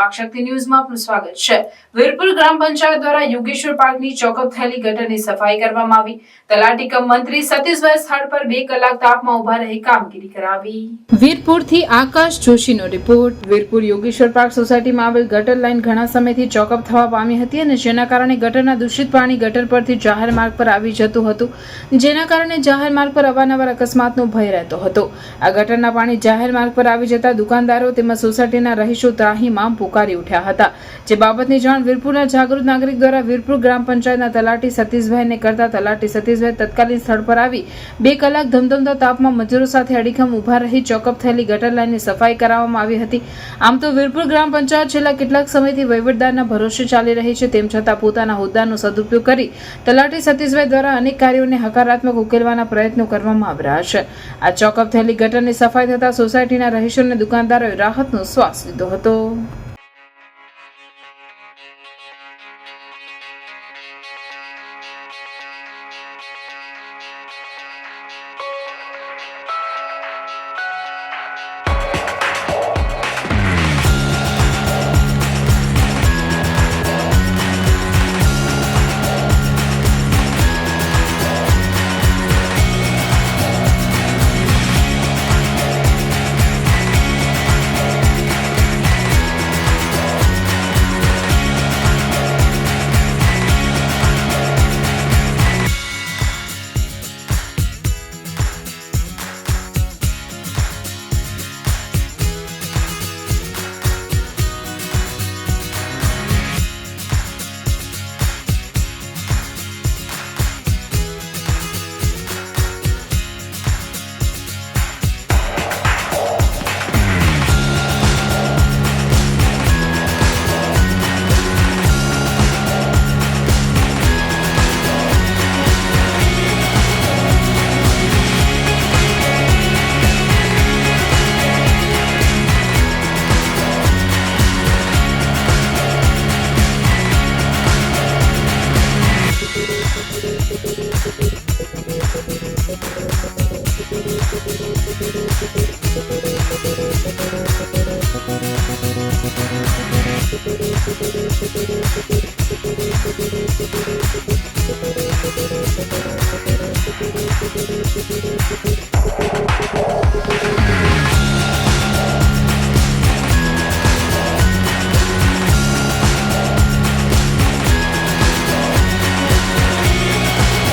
વાકશક્તિ ન્યૂઝમાં આપનું સ્વાગત છે। વીરપુર ગ્રામ પંચાયત દ્વારા યોગેશ્વર પાર્કની ચોકઅપ થયેલી ગટરની સફાઈ કરવામાં આવી। તલાટી કમ મંત્રી સતીશભાઈ સ્થળ પર 2 કલાક તાપમાં ઉભા રહી કામગીરી કરાવી। વીરપુરથી આકાશ જોશીનો રિપોર્ટ। વીરપુર યોગેશ્વર પાર્ક સોસાયટીમાં આવેલ ગટર લાઇન ઘણા સમયથી ચોકઅપ થવા પામી હતી અને જેના કારણે ગટરના દૂષિત પાણી ગટર પરથી જાહેર માર્ગ પર આવી જતું હતું, જેના કારણે જાહેર માર્ગ પર અવારનવાર અકસ્માતનો ભય રહેતો હતો। આ ગટરના પાણી જાહેર માર્ગ પર આવી જતા દુકાનદારો તેમજ સોસાયટીના રહીશો ત્રાહીમામ પુકારી ઉઠ્યા હતા। જે બાબતની જાણ વીરપુરના જાગૃત નાગરિક દ્વારા વીરપુર ગ્રામ પંચાયતના તલાટી સતીશભાઈને કરતા તલાટી સતીશભાઈ તત્કાલીન સ્થળ પર આવી 2 કલાક ધમધમતા તાપમાં મજૂરો સાથે અડીખમ ઉભા રહી ચોકઅપ થયેલી ગટર લાઇનની સફાઈ કરાવવામાં આવી હતી। આમ તો વીરપુર ગ્રામ પંચાયત છેલ્લા કેટલાક સમયથી વહીવટદારના ભરોસે ચાલી રહી છે, તેમ છતાં પોતાના હોદ્દાનો સદુપયોગ કરી તલાટી સતીશભાઈ દ્વારા અનેક કાર્યોને હકારાત્મક ઉકેલવાના પ્રયત્નો કરવામાં આવી રહ્યા છે। આ ચોકઅપ થયેલી ગટરની સફાઈ થતા સોસાયટીના રહીશો અને દુકાનદારોએ રાહતનો શ્વાસ લીધો હતો।